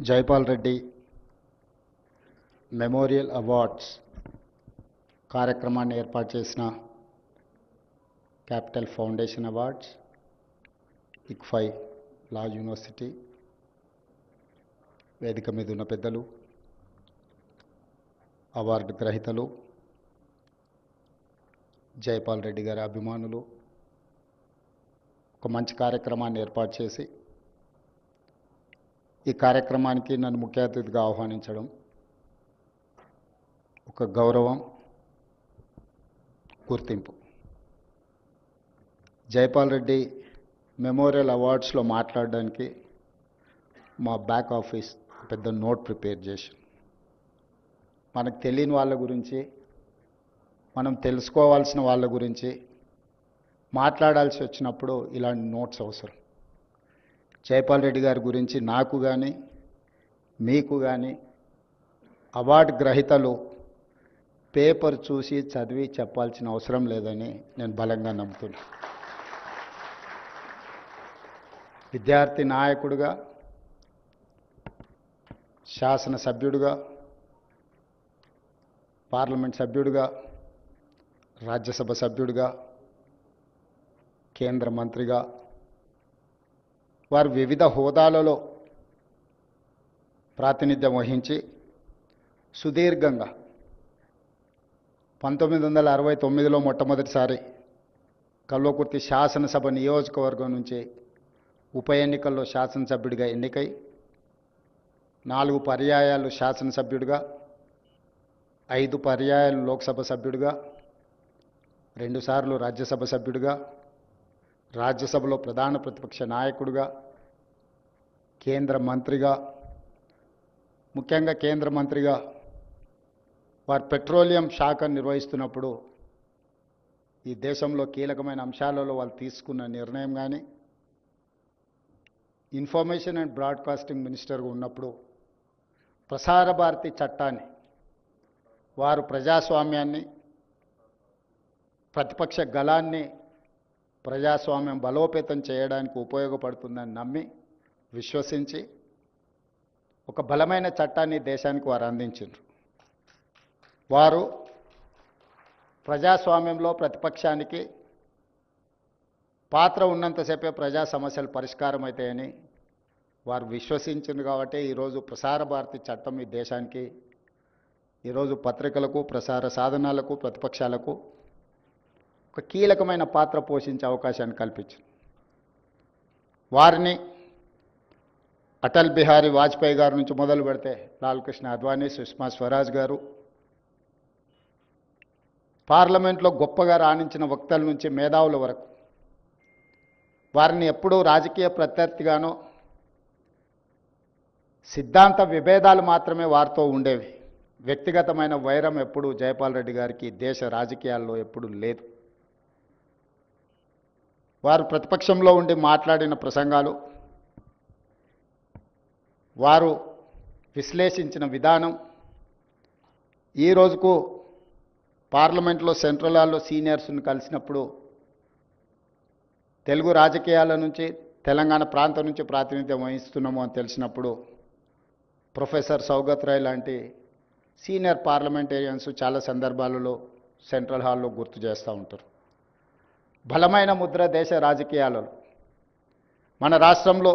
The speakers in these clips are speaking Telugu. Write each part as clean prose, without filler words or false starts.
జైపాల్ రెడ్డి మెమోరియల్ అవార్డ్స్ కార్యక్రమాన్ని ఏర్పాటు చేసిన క్యాపిటల్ ఫౌండేషన్ అవార్డ్స్, ICFI లా యూనివర్సిటీ, వేదిక మీద ఉన్న పెద్దలు, అవార్డు గ్రహీతలు, జైపాల్ రెడ్డి గారి అభిమానులు ఒక మంచి కార్యక్రమాన్ని ఏర్పాటు చేసి ఈ కార్యక్రమానికి నన్ను ముఖ్య అతిథిగా ఆహ్వానించడం ఒక గౌరవం, గుర్తింపు. జైపాల్ రెడ్డి మెమోరియల్ అవార్డ్స్లో మాట్లాడడానికి మా బ్యాక్ ఆఫీస్ పెద్ద నోట్ ప్రిపేర్ చేసి, మనకు తెలియని వాళ్ళ గురించి, మనం తెలుసుకోవాల్సిన వాళ్ళ గురించి మాట్లాడాల్సి వచ్చినప్పుడు ఇలాంటి నోట్స్ అవసరం. జైపాల్ రెడ్డి గారి గురించి నాకు కానీ మీకు కానీ అవార్డు గ్రహీతలు పేపర్ చూసి చదివి చెప్పాల్సిన అవసరం లేదని నేను బలంగా నమ్ముతున్నాను. విద్యార్థి నాయకుడిగా, శాసనసభ్యుడిగా, పార్లమెంట్ సభ్యుడిగా, రాజ్యసభ సభ్యుడిగా, కేంద్ర మంత్రిగా వారు వివిధ హోదాలలో ప్రాతినిధ్యం వహించి సుదీర్ఘంగా 1969లో మొట్టమొదటిసారి కల్వకుర్తి శాసనసభ నియోజకవర్గం నుంచి ఉప ఎన్నికల్లో శాసనసభ్యుడిగా ఎన్నికై 4 పర్యాయాలు శాసనసభ్యుడిగా, 5 పర్యాయాలు లోక్సభ సభ్యుడిగా, 2 సార్లు రాజ్యసభ సభ్యుడిగా, రాజ్యసభలో ప్రధాన ప్రతిపక్ష నాయకుడిగా, కేంద్ర మంత్రిగా, ముఖ్యంగా కేంద్ర మంత్రిగా వారు పెట్రోలియం శాఖ నిర్వహిస్తున్నప్పుడు ఈ దేశంలో కీలకమైన అంశాలలో వాళ్ళు తీసుకున్న నిర్ణయం కానీ, ఇన్ఫర్మేషన్ అండ్ బ్రాడ్కాస్టింగ్ మినిస్టర్గా ఉన్నప్పుడు ప్రసార భారతి చట్టాన్ని వారు ప్రజాస్వామ్యాన్ని, ప్రతిపక్ష గళాన్ని ప్రజాస్వామ్యం బలోపేతం చేయడానికి ఉపయోగపడుతుందని నమ్మి, విశ్వసించి ఒక బలమైన చట్టాన్ని దేశానికి వారు అందించారు. వారు ప్రజాస్వామ్యంలో ప్రతిపక్షానికి పాత్ర ఉన్నంతసేపే ప్రజా సమస్యలు పరిష్కారం అవుతాయని వారు విశ్వసించారు. కాబట్టి ఈరోజు ప్రసార భారతి చట్టం ఈ దేశానికి, ఈరోజు పత్రికలకు, ప్రసార సాధనాలకు, ప్రతిపక్షాలకు ఒక కీలకమైన పాత్ర పోషించే అవకాశాన్ని కల్పించింది. వారిని అటల్ బిహారీ వాజ్పేయి గారి నుంచి మొదలు పెడితే లాల్ కృష్ణ అద్వానీ, సుష్మా స్వరాజ్ గారు, పార్లమెంట్లో గొప్పగా రాణించిన వక్తల నుంచి మేధావుల వరకు వారిని ఎప్పుడూ రాజకీయ ప్రత్యర్థిగానో, సిద్ధాంత విభేదాలు మాత్రమే వారితో ఉండేవి. వ్యక్తిగతమైన వైరం ఎప్పుడూ జైపాల్ రెడ్డి గారికి దేశ రాజకీయాల్లో ఎప్పుడూ లేదు. వారు ప్రతిపక్షంలో ఉండి మాట్లాడిన ప్రసంగాలు, వారు విశ్లేషించిన విధానం ఈ రోజుకు పార్లమెంట్లో సెంట్రల్ హాల్లో సీనియర్స్ని కలిసినప్పుడు తెలుగు రాజకీయాల నుంచి, తెలంగాణ ప్రాంతం నుంచి ప్రాతినిధ్యం వహిస్తున్నాము అని తెలిసినప్పుడు ప్రొఫెసర్ సౌగత్ రాయ్ లాంటి సీనియర్ పార్లమెంటేరియన్స్ చాలా సందర్భాలలో సెంట్రల్ హాల్లో గుర్తు చేస్తూ ఉంటారు. బలమైన ముద్ర దేశ రాజకీయాలలో. మన రాష్ట్రంలో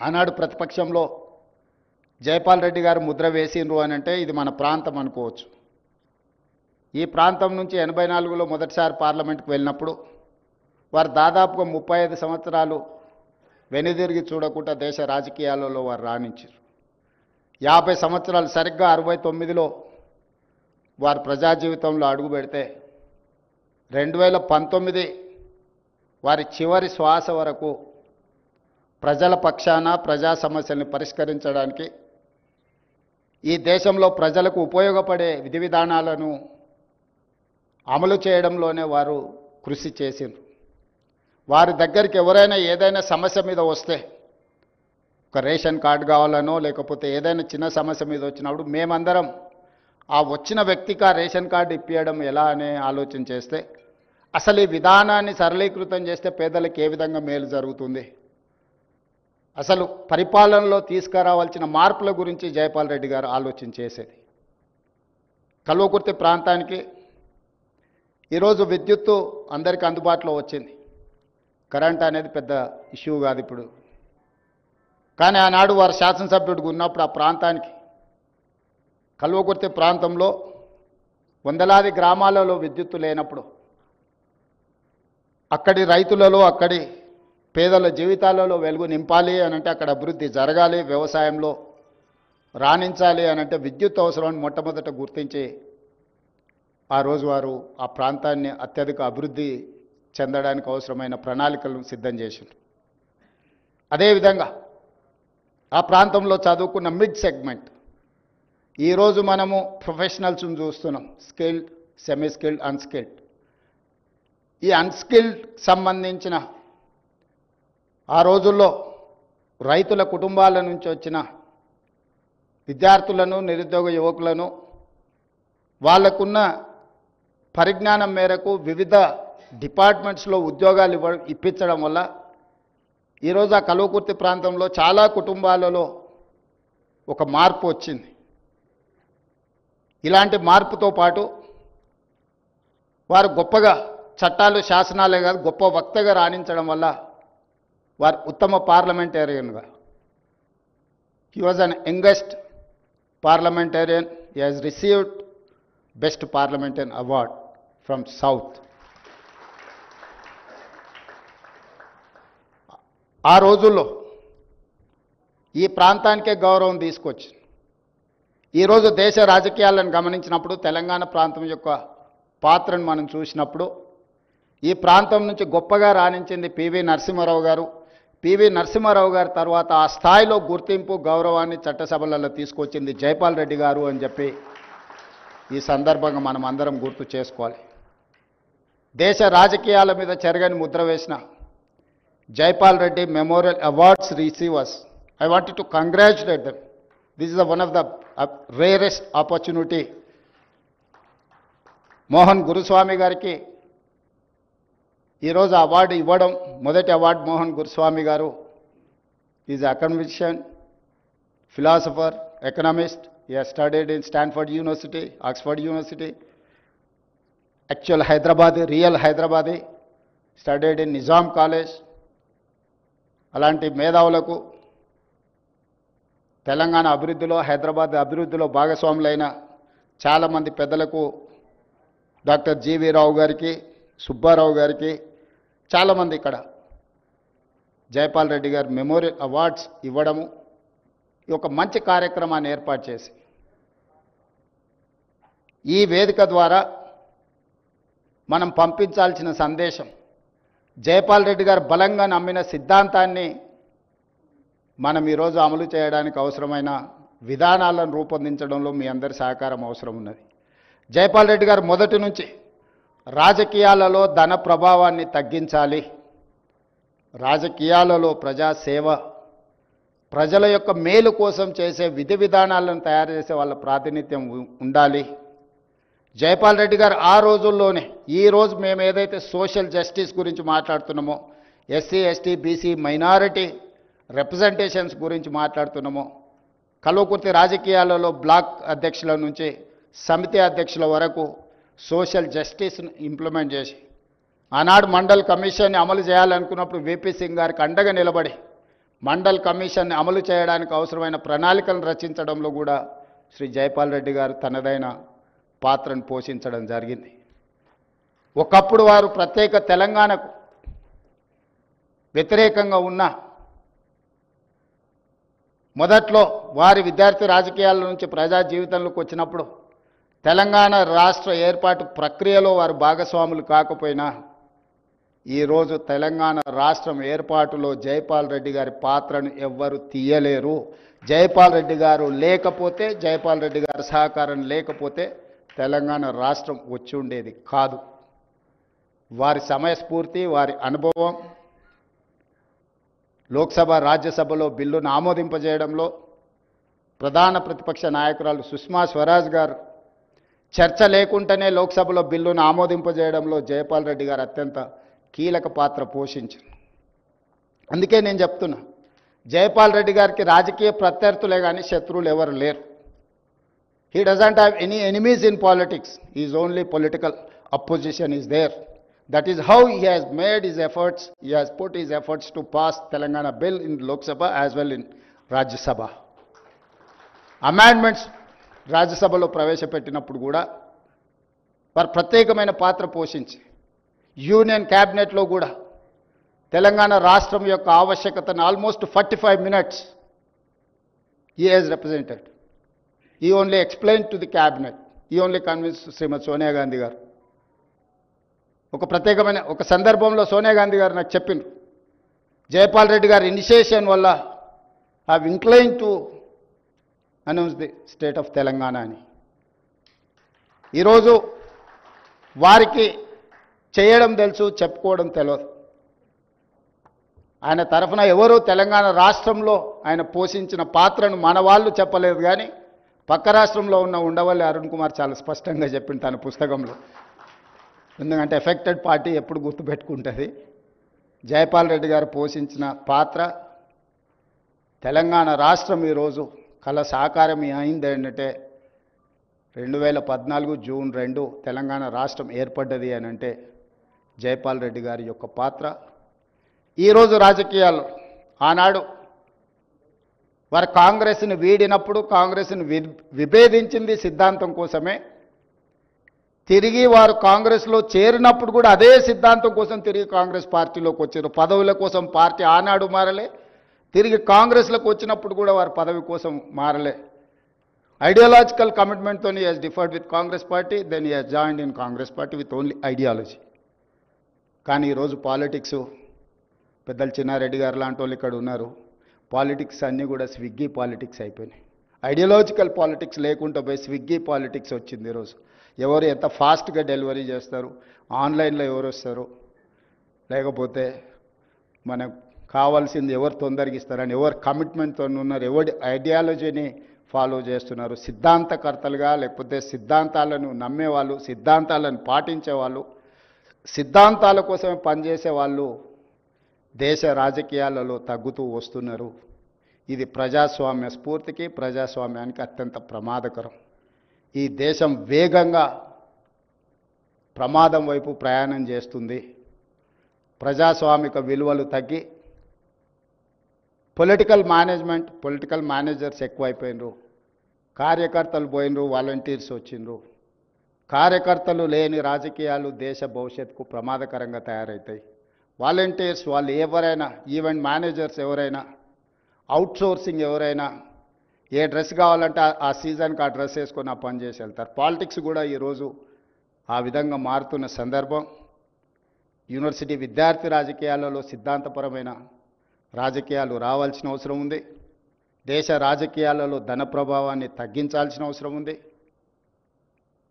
ఆనాడు ప్రతిపక్షంలో జైపాల్ రెడ్డి గారు ముద్ర వేసిండ్రు అని అంటే ఇది మన ప్రాంతం అనుకోవచ్చు. ఈ ప్రాంతం నుంచి 84లో మొదటిసారి పార్లమెంట్కి వెళ్ళినప్పుడు వారు దాదాపుగా 35 సంవత్సరాలు వెనుదిరిగి చూడకుండా దేశ రాజకీయాలలో వారు రాణించారు. 50 సంవత్సరాలు సరిగ్గా 69లో వారు ప్రజా జీవితంలో అడుగు పెడితే 2019 వారి చివరి శ్వాస వరకు ప్రజల పక్షాన ప్రజా సమస్యల్ని పరిష్కరించడానికి, ఈ దేశంలో ప్రజలకు ఉపయోగపడే విధి విధానాలను అమలు చేయడంలోనే వారు కృషి చేసిండ్రు. వారి దగ్గరికి ఎవరైనా ఏదైనా సమస్య మీద వస్తే, ఒక రేషన్ కార్డు కావాలనో లేకపోతే ఏదైనా చిన్న సమస్య మీద వచ్చినప్పుడు మేమందరం ఆ వచ్చిన వ్యక్తికి ఆ రేషన్ కార్డు ఇప్పించడం ఎలా అనే ఆలోచన చేస్తే, అసలు ఈ విధానాన్ని సరళీకృతం చేస్తే పేదలకు ఏ విధంగా మేలు జరుగుతుంది, అసలు పరిపాలనలో తీసుకురావాల్సిన మార్పుల గురించి జైపాల్ రెడ్డి గారు ఆలోచన చేసేది. కల్వకుర్తి ప్రాంతానికి ఈరోజు విద్యుత్తు అందరికీ అందుబాటులో వచ్చింది. కరెంట్ అనేది పెద్ద ఇష్యూ కాదు ఇప్పుడు. కానీ ఆనాడు వారు శాసనసభ్యుడిగా ఉన్నప్పుడు ఆ ప్రాంతానికి కల్వకుర్తి ప్రాంతంలో వందలాది గ్రామాలలో విద్యుత్తు లేనప్పుడు అక్కడి రైతులలో అక్కడి పేదల జీవితాలలో వెలుగు నింపాలి అనంటే అక్కడ అభివృద్ధి జరగాలి, వ్యవసాయంలో రాణించాలి అనంటే విద్యుత్ అవసరాన్ని మొట్టమొదట గుర్తించి ఆ రోజు వారు ఆ ప్రాంతాన్ని అత్యధిక అభివృద్ధి చెందడానికి అవసరమైన ప్రణాళికలను సిద్ధం చేసిండ్రు. అదేవిధంగా ఆ ప్రాంతంలో చదువుకున్న మిడ్ సెగ్మెంట్, ఈరోజు మనము ప్రొఫెషనల్స్ని చూస్తున్నాం, స్కిల్డ్, సెమీ స్కిల్డ్, అన్స్కిల్డ్. ఈ అన్స్కిల్డ్ సంబంధించిన ఆ రోజుల్లో రైతుల కుటుంబాల నుంచి వచ్చిన విద్యార్థులను, నిరుద్యోగ యువకులను వాళ్ళకున్న పరిజ్ఞానం మేరకు వివిధ డిపార్ట్మెంట్స్లో ఉద్యోగాలు ఇప్పించడం వల్ల ఈరోజు ఆ కల్వకుర్తి ప్రాంతంలో చాలా కుటుంబాలలో ఒక మార్పు వచ్చింది. ఇలాంటి మార్పుతో పాటు వారు గొప్పగా చట్టాలు, శాసనాలే కాదు గొప్ప వక్తగా రాణించడం వల్ల వారు ఉత్తమ పార్లమెంటేరియన్గా, he was an youngest parliamentarian, he has received best parliamentarian award from south. ఆ రోజుల్లో ఈ ప్రాంతానికే గౌరవం తీసుకొచ్చింది. ఈరోజు దేశ రాజకీయాలను గమనించినప్పుడు తెలంగాణ ప్రాంతం యొక్క పాత్రను మనం చూసినప్పుడు ఈ ప్రాంతం నుంచి గొప్పగా రాణించింది పివి నరసింహారావు గారు. పివి నరసింహారావు గారి తర్వాత ఆ స్థాయిలో గుర్తింపు, గౌరవాన్ని చట్టసభలలో తీసుకొచ్చింది జైపాల్ రెడ్డి గారు అని చెప్పి ఈ సందర్భంగా మనం అందరం గుర్తు చేసుకోవాలి. దేశ రాజకీయాల మీద చెరగని ముద్ర వేసిన Jaipal Reddy memorial awards receivers, I wanted to congratulate them. This is one of the rarest opportunity. Mohan Guruswamy గారికి ఈరోజు అవార్డు ఇవ్వడం, మొదటి award Mohan Guruswamy garu is academician, philosopher, economist. He has studied in Stanford University, Oxford University, actual Hyderabadi, real Hyderabadi, studied in Nizam College. అలాంటి మేధావులకు తెలంగాణ అభివృద్ధిలో, హైదరాబాద్ అభివృద్ధిలో భాగస్వాములైన చాలామంది పెద్దలకు, డాక్టర్ జీవీ రావు గారికి, సుబ్బారావు గారికి, చాలామంది ఇక్కడ జైపాల్ రెడ్డి గారు మెమోరియల్ అవార్డ్స్ ఇవ్వడము, ఒక మంచి కార్యక్రమాన్ని ఏర్పాటు చేసి ఈ వేదిక ద్వారా మనం పంపించాల్సిన సందేశం, జైపాల్ రెడ్డి గారు బలంగా నమ్మిన సిద్ధాంతాన్ని మనం ఈరోజు అమలు చేయడానికి అవసరమైన విధానాలను రూపొందించడంలో మీ అందరి సహకారం అవసరం ఉన్నది. జైపాల్ రెడ్డి గారు మొదటి నుంచి రాజకీయాలలో ధన ప్రభావాన్ని తగ్గించాలి, రాజకీయాలలో ప్రజాసేవ, ప్రజల యొక్క మేలు కోసం చేసే విధి విధానాలను తయారు చేసే వాళ్ళ ప్రాతినిధ్యం ఉండాలి. జైపాల్ రెడ్డి గారు ఆ రోజుల్లోనే, ఈరోజు మేము ఏదైతే సోషల్ జస్టిస్ గురించి మాట్లాడుతున్నామో, SC, ST, BC, minority representations గురించి మాట్లాడుతున్నామో, కల్వకుర్తి రాజకీయాలలో బ్లాక్ అధ్యక్షుల నుంచి సమితి అధ్యక్షుల వరకు సోషల్ జస్టిస్ను ఇంప్లిమెంట్ చేసి, ఆనాడు మండల్ కమిషన్ని అమలు చేయాలనుకున్నప్పుడు విపి సింగ్ గారికి అండగా నిలబడి మండల్ కమిషన్ని అమలు చేయడానికి అవసరమైన ప్రణాళికలను రచించడంలో కూడా శ్రీ జైపాల్ రెడ్డి గారు తనదైన పాత్రను పోషించడం జరిగింది. ఒకప్పుడు వారు ప్రత్యేక తెలంగాణకు వ్యతిరేకంగా ఉన్న మొదట్లో వారి విద్యార్థి రాజకీయాల నుంచి ప్రజా జీవితంలోకి వచ్చినప్పుడు తెలంగాణ రాష్ట్ర ఏర్పాటు ప్రక్రియలో వారు భాగస్వాములు కాకపోయినా ఈరోజు తెలంగాణ రాష్ట్రం ఏర్పాటులో జైపాల్ రెడ్డి గారి పాత్రను ఎవ్వరు తీయలేరు. జైపాల్ రెడ్డి గారు లేకపోతే, జైపాల్ రెడ్డి గారి సహకారం లేకపోతే తెలంగాణ రాష్ట్రం వచ్చి ఉండేది కాదు. వారి సమయస్ఫూర్తి, వారి అనుభవం, లోక్సభ, రాజ్యసభలో బిల్లును ఆమోదింపజేయడంలో ప్రధాన ప్రతిపక్ష నాయకురాలు సుష్మా స్వరాజ్ గారు చర్చ లేకుండానే లోక్సభలో బిల్లును ఆమోదింపజేయడంలో జైపాల్ రెడ్డి గారు అత్యంత కీలక పాత్ర పోషించారు. అందుకే నేను చెప్తున్నా, జయపాల్ రెడ్డి గారికి రాజకీయ ప్రత్యర్థులే కానీ శత్రువులు ఎవరు లేరు. He doesn't have any enemies in politics. Is only political opposition is there. That is how he has made his efforts, he has put his efforts to pass Telangana bill in Lok Sabha as well in Rajya Sabha. Amendments Rajya Sabhalo ప్రవేశపెట్టినప్పుడు కూడా వారు ప్రత్యేకమైన పాత్ర పోషించి యూనియన్ క్యాబినెట్లో కూడా తెలంగాణ రాష్ట్రం యొక్క ఆవశ్యకతను almost 45 minutes he has represented. He only explained to the cabinet. He only convinced శ్రీమతి సోనియా గాంధీ గారు. ఒక ప్రత్యేకమైన ఒక సందర్భంలో సోనియా గాంధీ గారు నాకు చెప్పిండ్రు, జయపాల్ రెడ్డి గారి ఇనిషియేషన్ వల్ల have incline to announce the state of Telangana అని. ఈరోజు వారికి చేయడం తెలుసు, చెప్పుకోవడం తెలియదు. ఆయన తరఫున ఎవరు తెలంగాణ రాష్ట్రంలో ఆయన పోషించిన పాత్రను మన వాళ్ళు చెప్పలేదు, కానీ పక్క రాష్ట్రంలో ఉన్న ఉండవల్లి అరుణ్ కుమార్ చాలా స్పష్టంగా చెప్పింది తన పుస్తకంలో. ఎందుకంటే ఎఫెక్టెడ్ పార్టీ ఎప్పుడు గుర్తుపెట్టుకుంటుంది. జయపాల్ రెడ్డి గారు పోషించిన పాత్ర తెలంగాణ రాష్ట్రం ఈరోజు కళ సాకారం అయింది ఏంటంటే 2014 జూన్ 2 తెలంగాణ రాష్ట్రం ఏర్పడ్డది అని అంటే జయపాల్ రెడ్డి గారి యొక్క పాత్ర. ఈరోజు రాజకీయాల్లో ఆనాడు వారు కాంగ్రెస్ని వీడినప్పుడు కాంగ్రెస్ని విభేదించింది సిద్ధాంతం కోసమే. తిరిగి వారు కాంగ్రెస్లో చేరినప్పుడు కూడా అదే సిద్ధాంతం కోసం తిరిగి కాంగ్రెస్ పార్టీలోకి వచ్చారు. పదవుల కోసం పార్టీ ఆనాడు మారలే, తిరిగి కాంగ్రెస్లోకి వచ్చినప్పుడు కూడా వారు పదవి కోసం మారలే. ఐడియాలజికల్ కమిట్మెంట్తో he has differed with Congress party, then he has joined in Congress party with only ideology. కానీ ఈరోజు పాలిటిక్స్ పెద్దలు చిన్నారెడ్డి గారు లాంటి వాళ్ళు ఇక్కడ ఉన్నారు. పాలిటిక్స్ అన్నీ కూడా స్విగ్గీ పాలిటిక్స్ అయిపోయినాయి. ఐడియాలజికల్ పాలిటిక్స్ లేకుండా పోయి స్విగ్గీ పాలిటిక్స్ వచ్చింది. ఈరోజు ఎవరు ఎంత ఫాస్ట్గా డెలివరీ చేస్తారు, ఆన్లైన్లో ఎవరు వస్తారు, లేకపోతే మనకు కావాల్సింది ఎవరు తొందరగా ఇస్తారని ఎవరు కమిట్మెంట్తో ఉన్నారు, ఎవరి ఐడియాలజీని ఫాలో చేస్తున్నారు, సిద్ధాంతకర్తలుగా లేకపోతే సిద్ధాంతాలను నమ్మేవాళ్ళు, సిద్ధాంతాలను పాటించేవాళ్ళు, సిద్ధాంతాల కోసమే పనిచేసే వాళ్ళు దేశ రాజకీయాలలో తగ్గుతూ వస్తున్నారు. ఇది ప్రజాస్వామ్య స్ఫూర్తికి ప్రజాస్వామ్యానికి అత్యంత ప్రమాదకరం. ఈ దేశం వేగంగా ప్రమాదం వైపు ప్రయాణం చేస్తుంది. ప్రజాస్వామిక విలువలు తగ్గి పొలిటికల్ మేనేజర్స్ ఎక్కువైపోయినరు, కార్యకర్తలు పోయినరు, వాలంటీర్స్ వచ్చిండ్రు. కార్యకర్తలు లేని రాజకీయాలు దేశ భవిష్యత్తుకు ప్రమాదకరంగా తయారవుతాయి. వాలంటీర్స్ వాళ్ళు ఎవరైనా, ఈవెంట్ మేనేజర్స్ ఎవరైనా, అవుట్సోర్సింగ్ ఎవరైనా, ఏ డ్రెస్ కావాలంటే ఆ సీజన్కి ఆ డ్రెస్ వేసుకొని ఆ పని చేసి వెళ్తారు. పాలిటిక్స్ కూడా ఈరోజు ఆ విధంగా మారుతున్న సందర్భం. యూనివర్సిటీ విద్యార్థి రాజకీయాలలో సిద్ధాంతపరమైన రాజకీయాలు రావాల్సిన అవసరం ఉంది. దేశ రాజకీయాలలో ధన ప్రభావాన్ని తగ్గించాల్సిన అవసరం ఉంది.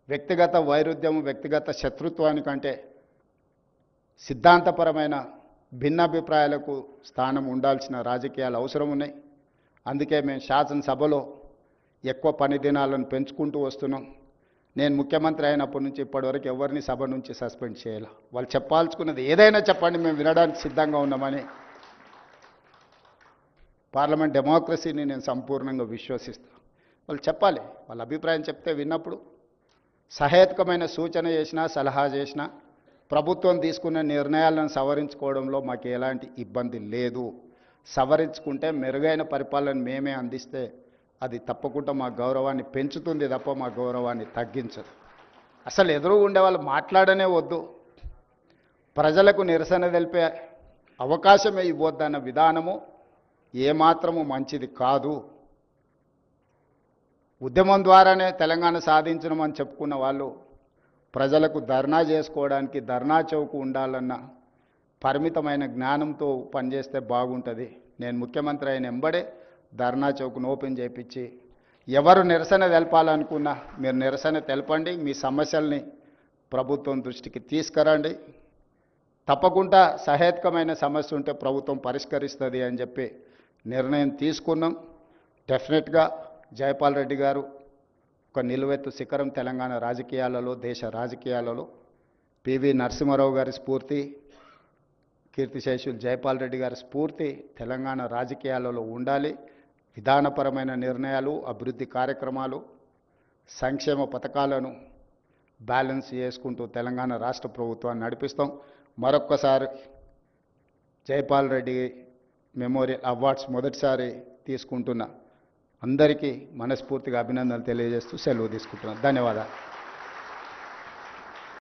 వ్యక్తిగత వైరుధ్యం, వ్యక్తిగత శత్రుత్వానికంటే సిద్ధాంతపరమైన భిన్నాభిప్రాయాలకు స్థానం ఉండాల్సిన రాజకీయాలు అవసరం ఉన్నాయి. అందుకే మేము శాసనసభలో ఎక్కువ పని దినాలను పెంచుకుంటూ వస్తున్నాం. నేను ముఖ్యమంత్రి అయినప్పటి నుంచి ఇప్పటివరకు ఎవరిని సభ నుంచి సస్పెండ్ చేయాలి. వాళ్ళు చెప్పాల్చుకున్నది ఏదైనా చెప్పండి, మేము వినడానికి సిద్ధంగా ఉన్నామని. పార్లమెంట్ డెమోక్రసీని నేను సంపూర్ణంగా విశ్వసిస్తాను. వాళ్ళు చెప్పాలి, వాళ్ళ అభిప్రాయం చెప్తే విన్నప్పుడు సహేతుకమైన సూచన చేసినా సలహా చేసినా ప్రభుత్వం తీసుకున్న నిర్ణయాలను సవరించుకోవడంలో మాకు ఎలాంటి ఇబ్బంది లేదు. సవరించుకుంటే మెరుగైన పరిపాలన మేమే అందిస్తే అది తప్పకుండా మా గౌరవాన్ని పెంచుతుంది తప్ప మా గౌరవాన్ని తగ్గించదు. అసలు ఎదురు ఉండే వాళ్ళు మాట్లాడనే వద్దు, ప్రజలకు నిరసన తెలిపే అవకాశమే ఇవ్వద్దన్న విధానము ఏమాత్రము మంచిది కాదు. ఉద్యమం ద్వారానే తెలంగాణ సాధించడమని చెప్పుకున్న వాళ్ళు ప్రజలకు ధర్నా చేసుకోవడానికి ధర్నా చౌక్ ఉండాలన్న పరిమితమైన జ్ఞానంతో పనిచేస్తే బాగుంటుంది. నేను ముఖ్యమంత్రి అయిన ఎంబడే ధర్నా చౌక్ను ఓపెన్ చేయించి ఎవరు నిరసన తెలపాలనుకున్నా మీరు నిరసన తెలపండి, మీ సమస్యల్ని ప్రభుత్వం దృష్టికి తీసుకురండి, తప్పకుండా సహేతుకమైన సమస్య ఉంటే ప్రభుత్వం పరిష్కరిస్తుంది అని చెప్పి నిర్ణయం తీసుకున్నాం. డెఫినెట్గా జయపాల్ రెడ్డి గారు ఒక నిలువెత్తు శిఖరం తెలంగాణ రాజకీయాలలో, దేశ రాజకీయాలలో. పివి నరసింహారావు గారి స్ఫూర్తి, కీర్తిశేషులు జైపాల్ రెడ్డి గారి స్ఫూర్తి తెలంగాణ రాజకీయాలలో ఉండాలి. విధానపరమైన నిర్ణయాలు, అభివృద్ధి కార్యక్రమాలు, సంక్షేమ పథకాలను బ్యాలెన్స్ చేసుకుంటూ తెలంగాణ రాష్ట్ర ప్రభుత్వాన్ని నడిపిస్తాం. మరొక్కసారి జైపాల్ రెడ్డి మెమోరియల్ అవార్డ్స్ మొదటిసారి తీసుకుంటున్న అందరికీ మనస్ఫూర్తిగా అభినందనలు తెలియజేస్తూ సెలవు తీసుకుంటున్నాను. ధన్యవాదాలు.